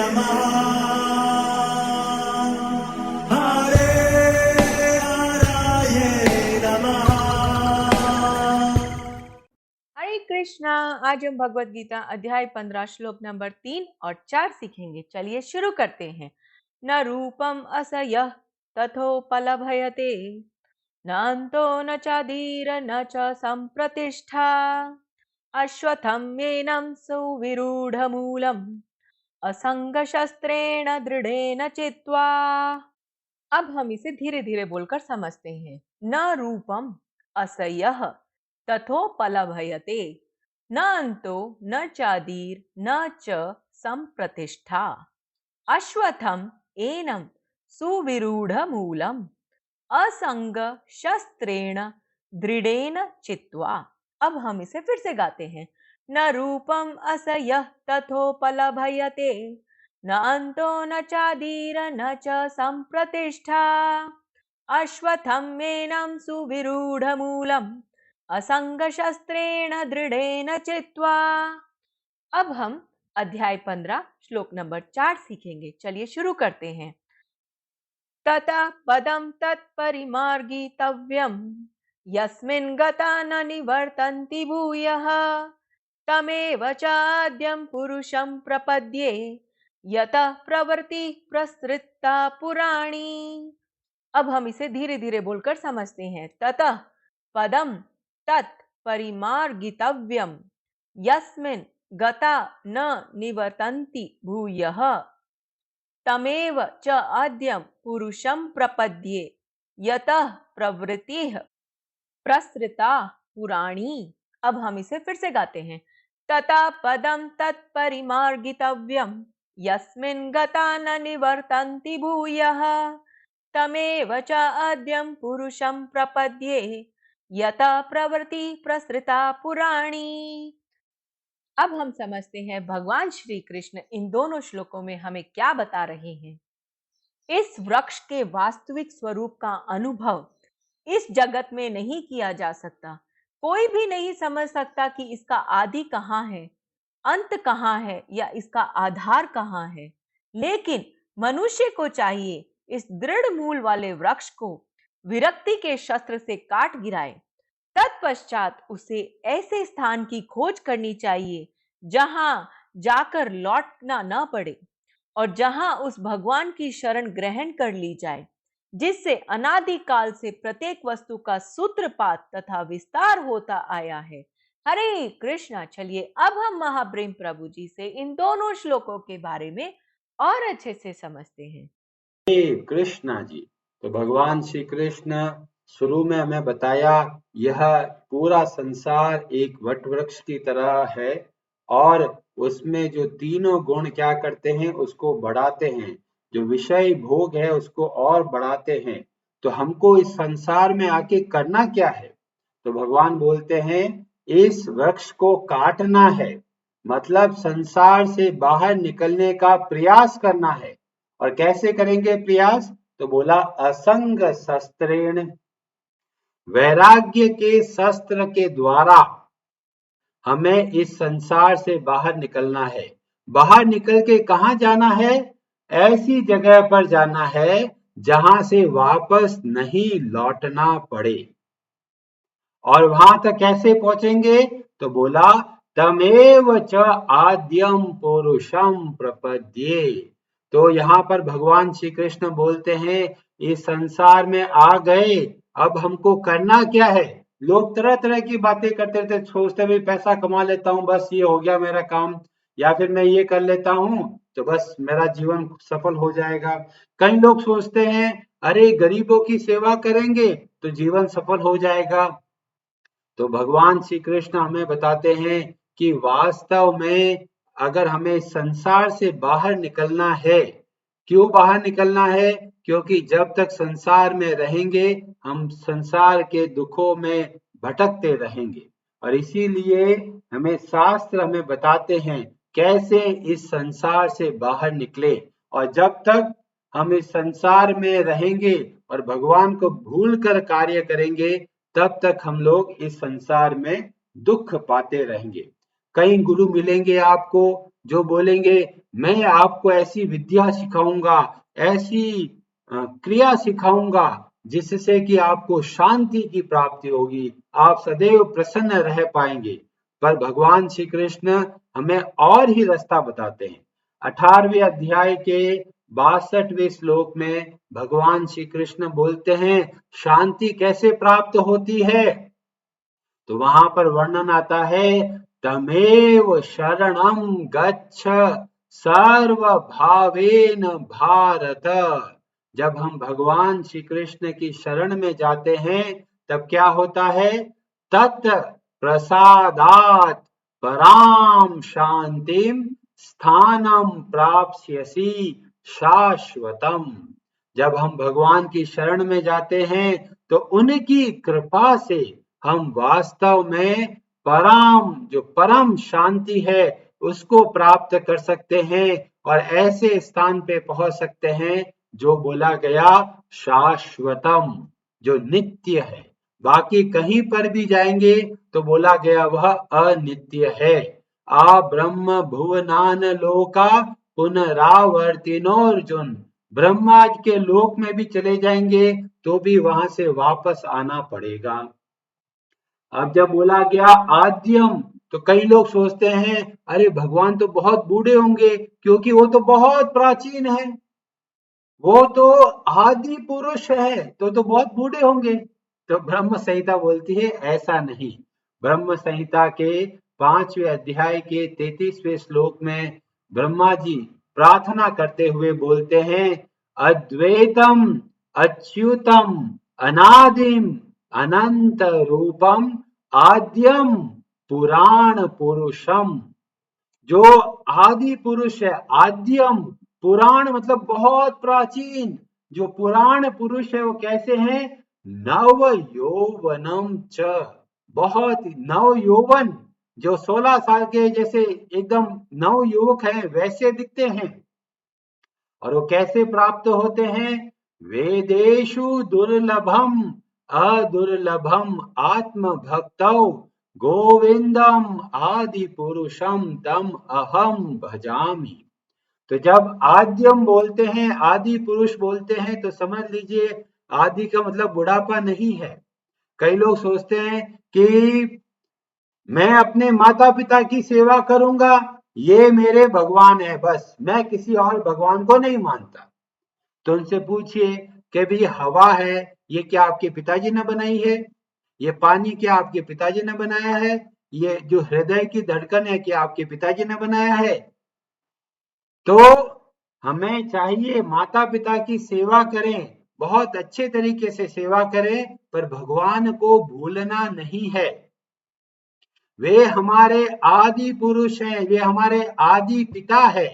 नमः हरे हराय नमः। हरे कृष्णा। आज हम भगवत गीता अध्याय 15 श्लोक नंबर 3 और 4 सीखेंगे। चलिए शुरू करते हैं। न रूपम असयः तथोपलभयते नान्तो न चादीर न च संप्रतिष्ठा अश्वत्थमेनं सुविरूढमूलम् असंगशस्त्रेण दृढ़ेन चित्वा। अब हम इसे धीरे धीरे बोलकर समझते हैं। न रूपम असयः तथोपलभयते न अंतो न चादीर न च संप्रतिष्ठा अश्वत्थम एनं सुविरूढ़मूलम् असंग शस्त्रेण दृढ़ेन चित्वा। अब हम इसे फिर से गाते हैं। न रूपम असयः तथोपलभयते न अंतो न चादीर न च संप्रतिष्ठा अश्वत्थमेनं सुविरूढ़मूलम् असंग शस्त्रेण दृढ़ेन चित्वा। अब हम अध्याय 15 श्लोक नंबर 4 सीखेंगे। चलिए शुरू करते हैं। ततः पदं तत्परिमार्गितव्यं यस्मिन् गता न निवर्तन्ति भूयः तमेव चाद्यं पुरुषं प्रपद्ये यतः प्रवृत्तिः प्रसृता पुराणी। अब हम इसे धीरे धीरे बोलकर समझते हैं। ततः पदम तत् परिमार्गितव्यम यस्मिन् गता न निवर्तन्ति भूयः तमेव च आद्यं पुरुषं प्रपद्ये यतः प्रवृत्तिः प्रसृता पुराणी। अब हम इसे फिर से गाते हैं। तथा पदं तत्परिमार्गितव्यं यस्मिन् गता न निवर्तन्ति भूयः तमेव च आद्यं पुरुषं प्रपद्ये यतः प्रवृत्ति प्रसृता पुराणी। अब हम समझते हैं भगवान श्री कृष्ण इन दोनों श्लोकों में हमें क्या बता रहे हैं। इस वृक्ष के वास्तविक स्वरूप का अनुभव इस जगत में नहीं किया जा सकता। कोई भी नहीं समझ सकता कि इसका आदि कहाँ है, अंत कहाँ है या इसका आधार कहाँ है। लेकिन मनुष्य को चाहिए इस दृढ़ मूल वाले वृक्ष को विरक्ति के शस्त्र से काट गिराए। तत्पश्चात उसे ऐसे स्थान की खोज करनी चाहिए जहां जाकर लौटना न पड़े और जहां उस भगवान की शरण ग्रहण कर ली जाए जिससे अनादिकाल से प्रत्येक वस्तु का सूत्रपात तथा विस्तार होता आया है। हरे कृष्णा। चलिए अब हम महाप्रेम प्रभु जी से इन दोनों श्लोकों के बारे में और अच्छे से समझते हैं। हरे कृष्णा जी। तो भगवान श्री कृष्ण शुरू में हमें बताया यह पूरा संसार एक वट वृक्ष की तरह है और उसमें जो तीनों गुण क्या करते हैं उसको बढ़ाते हैं, जो विषय भोग है उसको और बढ़ाते हैं। तो हमको इस संसार में आके करना क्या है? तो भगवान बोलते हैं इस वृक्ष को काटना है, मतलब संसार से बाहर निकलने का प्रयास करना है। और कैसे करेंगे प्रयास? तो बोला असंग शस्त्रेण, वैराग्य के शस्त्र के द्वारा हमें इस संसार से बाहर निकलना है। बाहर निकल के कहां जाना है? ऐसी जगह पर जाना है जहां से वापस नहीं लौटना पड़े। और वहां तक कैसे पहुंचेंगे? तो बोला तमेव च आद्यम पुरुषम प्रपद्ये। तो यहाँ पर भगवान श्री कृष्ण बोलते हैं इस संसार में आ गए, अब हमको करना क्या है? लोग तरह तरह की बातें करते रहते, सोचते भी पैसा कमा लेता हूं बस ये हो गया मेरा काम, या फिर मैं ये कर लेता हूं तो बस मेरा जीवन सफल हो जाएगा। कई लोग सोचते हैं अरे गरीबों की सेवा करेंगे तो जीवन सफल हो जाएगा। तो भगवान श्री कृष्ण हमें बताते हैं कि वास्तव में अगर हमें संसार से बाहर निकलना है, क्यों बाहर निकलना है? क्योंकि जब तक संसार में रहेंगे हम संसार के दुखों में भटकते रहेंगे। और इसीलिए हमें शास्त्र हमें बताते हैं कैसे इस संसार से बाहर निकले। और जब तक हम इस संसार में रहेंगे और भगवान को भूल कर कार्य करेंगे तब तक हम लोग इस संसार में दुख पाते रहेंगे। कई गुरु मिलेंगे आपको जो बोलेंगे मैं आपको ऐसी विद्या सिखाऊंगा, ऐसी क्रिया सिखाऊंगा जिससे कि आपको शांति की प्राप्ति होगी, आप सदैव प्रसन्न रह पाएंगे। पर भगवान श्री कृष्ण हमें और ही रास्ता बताते हैं। 18वें अध्याय के 62वें श्लोक में भगवान श्री कृष्ण बोलते हैं शांति कैसे प्राप्त होती है। तो वहां पर वर्णन आता है तमेव शरणं गच्छ सर्व भावेन भारत। जब हम भगवान श्री कृष्ण की शरण में जाते हैं तब क्या होता है, तत् प्रसादात पराम शांतिम स्थानम प्राप्स्यसि शाश्वतम। जब हम भगवान की शरण में जाते हैं तो उनकी कृपा से हम वास्तव में जो परम शांति है उसको प्राप्त कर सकते हैं और ऐसे स्थान पे पहुंच सकते हैं जो बोला गया शाश्वतम, जो नित्य है। बाकी कहीं पर भी जाएंगे तो बोला गया वह अनित्य है। आ ब्रह्म भुवनान लोका पुनरावर्तिनोर्जुन। ब्रह्मा के लोक में भी चले जाएंगे तो भी वहां से वापस आना पड़ेगा। अब जब बोला गया आद्यम तो कई लोग सोचते हैं अरे भगवान तो बहुत बूढ़े होंगे क्योंकि वो तो बहुत प्राचीन है, वो तो आदि पुरुष है तो बहुत बूढ़े होंगे। तो ब्रह्म संहिता बोलती है ऐसा नहीं। ब्रह्म संहिता के 5वें अध्याय के 33वें श्लोक में ब्रह्मा जी प्रार्थना करते हुए बोलते हैं अद्वैतम अच्युतम अनादिम अनंत रूपम आद्यम पुराण पुरुषम। जो आदि पुरुष है, आद्यम, पुराण मतलब बहुत प्राचीन, जो पुराण पुरुष है वो कैसे हैं, नव यौवनम च, बहुत नव यौवन, जो 16 साल के जैसे एकदम नव युवक हैं वैसे दिखते हैं। और वो कैसे प्राप्त होते हैं, वेदेशु दुर्लभम अदुर्लभम आत्म भक्तौ गोविंदम आदि पुरुषम तम अहम भजामि। तो जब आद्यम बोलते हैं, आदि पुरुष बोलते हैं तो समझ लीजिए आदि का मतलब बुढ़ापा नहीं है। कई लोग सोचते हैं कि मैं अपने माता पिता की सेवा करूंगा, ये मेरे भगवान है, बस मैं किसी और भगवान को नहीं मानता। तो उनसे पूछिए कि भी हवा है ये क्या आपके पिताजी ने बनाई है, ये पानी क्या आपके पिताजी ने बनाया है, ये जो हृदय की धड़कन है क्या आपके पिताजी ने बनाया है। तो हमें चाहिए माता पिता की सेवा करें, बहुत अच्छे तरीके से सेवा करें, पर भगवान को भूलना नहीं है। वे हमारे आदि पुरुष हैं, वे हमारे आदि पिता है।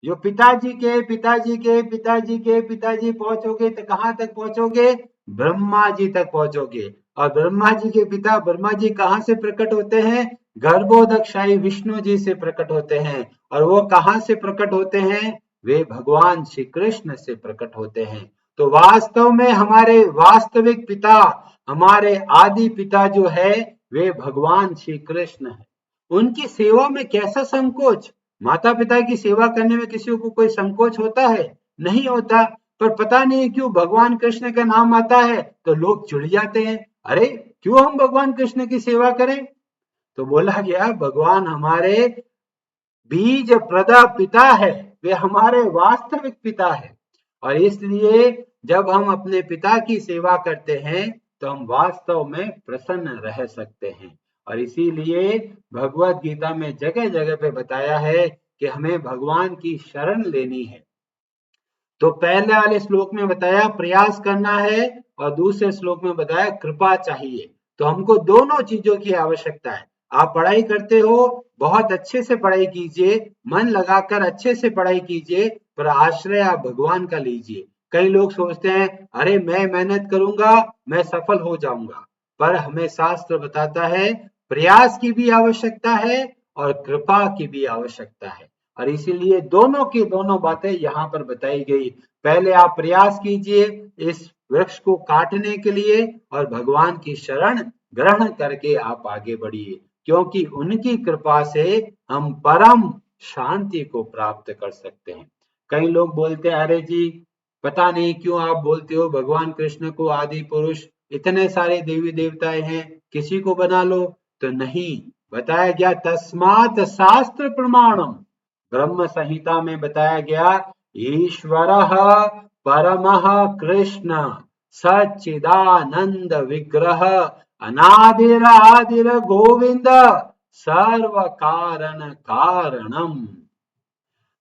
जो पिताजी के पिताजी के पिताजी के पिताजी पहुंचोगे तो कहां तक पहुंचोगे, ब्रह्मा जी तक पहुंचोगे। और ब्रह्मा जी के पिता ब्रह्मा जी कहां से प्रकट होते हैं, गर्भोदकशाही विष्णु जी से प्रकट होते हैं। और वो कहां से प्रकट होते हैं, वे भगवान श्री कृष्ण से प्रकट होते हैं। तो वास्तव में हमारे वास्तविक पिता, हमारे आदि पिता जो है वे भगवान श्री कृष्ण है। उनकी सेवा में कैसा संकोच, माता पिता की सेवा करने में किसी को कोई संकोच होता है, नहीं होता। पर पता नहीं क्यों भगवान कृष्ण का नाम आता है तो लोग चिढ़ जाते हैं, अरे क्यों हम भगवान कृष्ण की सेवा करें। तो बोला गया भगवान हमारे बीज प्रदा पिता है, वे हमारे वास्तविक पिता है। और इसलिए जब हम अपने पिता की सेवा करते हैं तो हम वास्तव में प्रसन्न रह सकते हैं। और इसीलिए भगवत गीता में जगह जगह पे बताया है कि हमें भगवान की शरण लेनी है। तो पहले वाले श्लोक में बताया प्रयास करना है और दूसरे श्लोक में बताया कृपा चाहिए। तो हमको दोनों चीजों की आवश्यकता है। आप पढ़ाई करते हो, बहुत अच्छे से पढ़ाई कीजिए, मन लगाकर अच्छे से पढ़ाई कीजिए, पर आश्रय आप भगवान का लीजिए। कई लोग सोचते हैं अरे मैं मेहनत करूंगा मैं सफल हो जाऊंगा, पर हमें शास्त्र बताता है प्रयास की भी आवश्यकता है और कृपा की भी आवश्यकता है। और इसीलिए दोनों की दोनों बातें यहाँ पर बताई गई। पहले आप प्रयास कीजिए इस वृक्ष को काटने के लिए और भगवान की शरण ग्रहण करके आप आगे बढ़िए, क्योंकि उनकी कृपा से हम परम शांति को प्राप्त कर सकते हैं। कई लोग बोलते हैं, अरे जी पता नहीं क्यों आप बोलते हो भगवान कृष्ण को आदि पुरुष, इतने सारे देवी देवताएं हैं, किसी को बना लो। तो नहीं, बताया गया तस्मात् शास्त्र प्रमाणम, ब्रह्म संहिता में बताया गया ईश्वरः परमः कृष्ण सच्चिदानंद विग्रह अनादिर आदिर गोविंद सर्व कारण कारणम।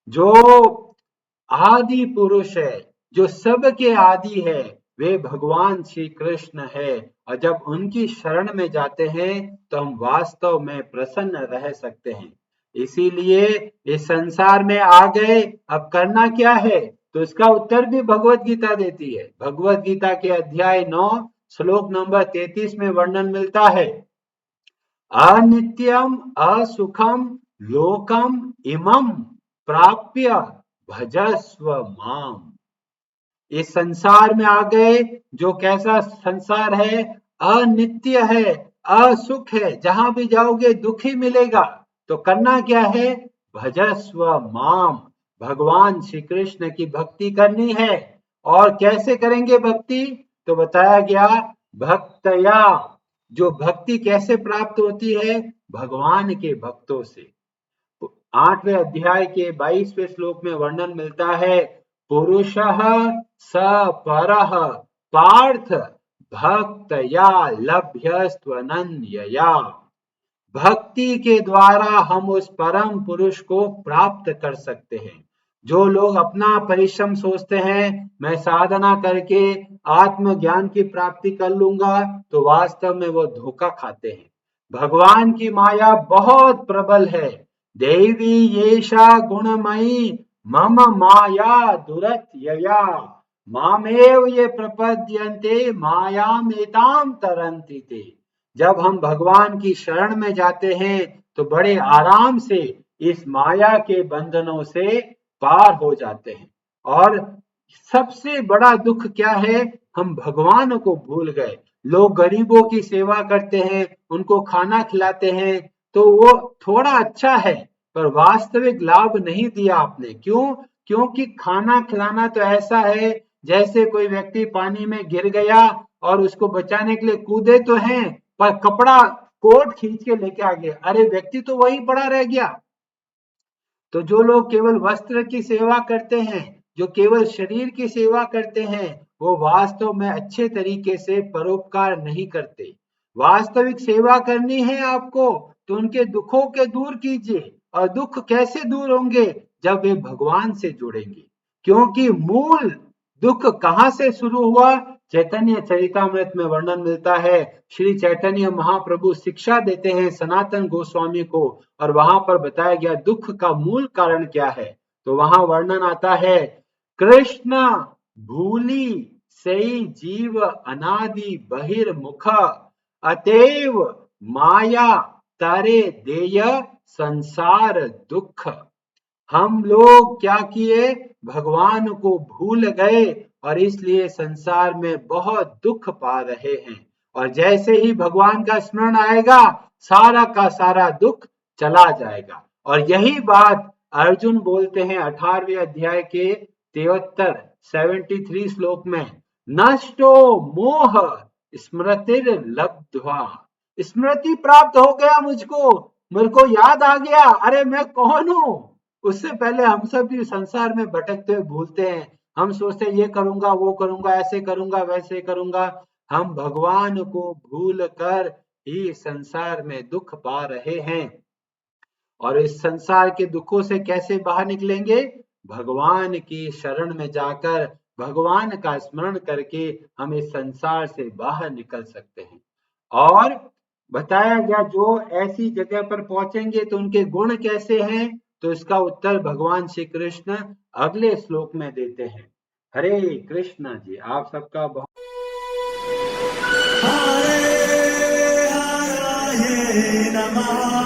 जो आदि पुरुष है, जो सबके आदि है, वे भगवान श्री कृष्ण है। और जब उनकी शरण में जाते हैं तो हम वास्तव में प्रसन्न रह सकते हैं। इसीलिए इस संसार में आ गए, अब करना क्या है? तो इसका उत्तर भी भगवत गीता देती है। भगवत गीता के अध्याय 9 श्लोक नंबर 33 में वर्णन मिलता है, अनित्यम असुखम लोकम इमं प्राप्य भजस्व माम। इस संसार में आ गए, जो कैसा संसार है? अनित्य है, असुख है, जहां भी जाओगे दुख ही मिलेगा। तो करना क्या है? भजस्व माम, भगवान श्री कृष्ण की भक्ति करनी है। और कैसे करेंगे भक्ति? तो बताया गया भक्तया, जो भक्ति कैसे प्राप्त होती है? भगवान के भक्तों से। 8वें अध्याय के 22वें श्लोक में वर्णन मिलता है, पुरुषः स परः पार्थ भक्तया लभ्यस्त्वनन्यया। भक्ति के द्वारा हम उस परम पुरुष को प्राप्त कर सकते हैं। जो लोग अपना परिश्रम सोचते हैं, मैं साधना करके आत्मज्ञान की प्राप्ति कर लूंगा, तो वास्तव में वो धोखा खाते हैं। भगवान की माया बहुत प्रबल है। देवी येषा गुणमयी मम माया दुरत्यया मामेव ये प्रपद्यन्ते मायामेतां तरन्ति ते। जब हम भगवान की शरण में जाते हैं तो बड़े आराम से इस माया के बंधनों से पार हो जाते हैं। और सबसे बड़ा दुख क्या है? हम भगवान को भूल गए। लोग गरीबों की सेवा करते हैं, उनको खाना खिलाते हैं, तो वो थोड़ा अच्छा है, पर वास्तविक लाभ नहीं दिया आपने। क्यों? क्योंकि खाना खिलाना तो ऐसा है जैसे कोई व्यक्ति पानी में गिर गया और उसको बचाने के लिए कूदे तो हैं, पर कपड़ा कोट खींच के लेके आ गया, अरे व्यक्ति तो वहीं पड़ा रह गया। तो जो लोग केवल वस्त्र की सेवा करते हैं, जो केवल शरीर की सेवा करते हैं, वो वास्तव में अच्छे तरीके से परोपकार नहीं करते। वास्तविक सेवा करनी है आपको तो उनके दुखों के दूर कीजिए। और दुख कैसे दूर होंगे? जब वे भगवान से जुड़ेंगे। क्योंकि मूल दुख कहां से शुरू हुआ? चैतन्य चरितामृत में वर्णन मिलता है। श्री चैतन्य महाप्रभु शिक्षा देते हैं सनातन गोस्वामी को, और वहां पर बताया गया दुख का मूल कारण क्या है। तो वहां वर्णन आता है, कृष्ण भूली सई जीव अनादि बहिर्मुख अतएव माया तारे देय संसार दुख। हम लोग क्या किए? भगवान को भूल गए और इसलिए संसार में बहुत दुख पा रहे हैं। और जैसे ही भगवान का स्मरण आएगा, सारा का सारा दुख चला जाएगा। और यही बात अर्जुन बोलते हैं 18वें अध्याय के 73 श्लोक में, नष्टो मोह स्मृतिर लब्ध्वा। स्मृति प्राप्त हो गया मुझको, मेरे को याद आ गया, अरे मैं कौन हूं। उससे पहले हम सब भी संसार में भटकते हुए भूलते हैं। हम सोचते हैं ये करूंगा, वो करूंगा, ऐसे करूंगा, वैसे करूंगा। हम भगवान को भूल कर ही संसार में दुख पा रहे हैं। और इस संसार के दुखों से कैसे बाहर निकलेंगे? भगवान की शरण में जाकर भगवान का स्मरण करके हम इस संसार से बाहर निकल सकते हैं। और बताया गया जो ऐसी जगह पर पहुंचेंगे तो उनके गुण कैसे हैं? तो इसका उत्तर भगवान श्री कृष्ण अगले श्लोक में देते हैं। हरे कृष्णा जी, आप सबका बहुत हरे नमः।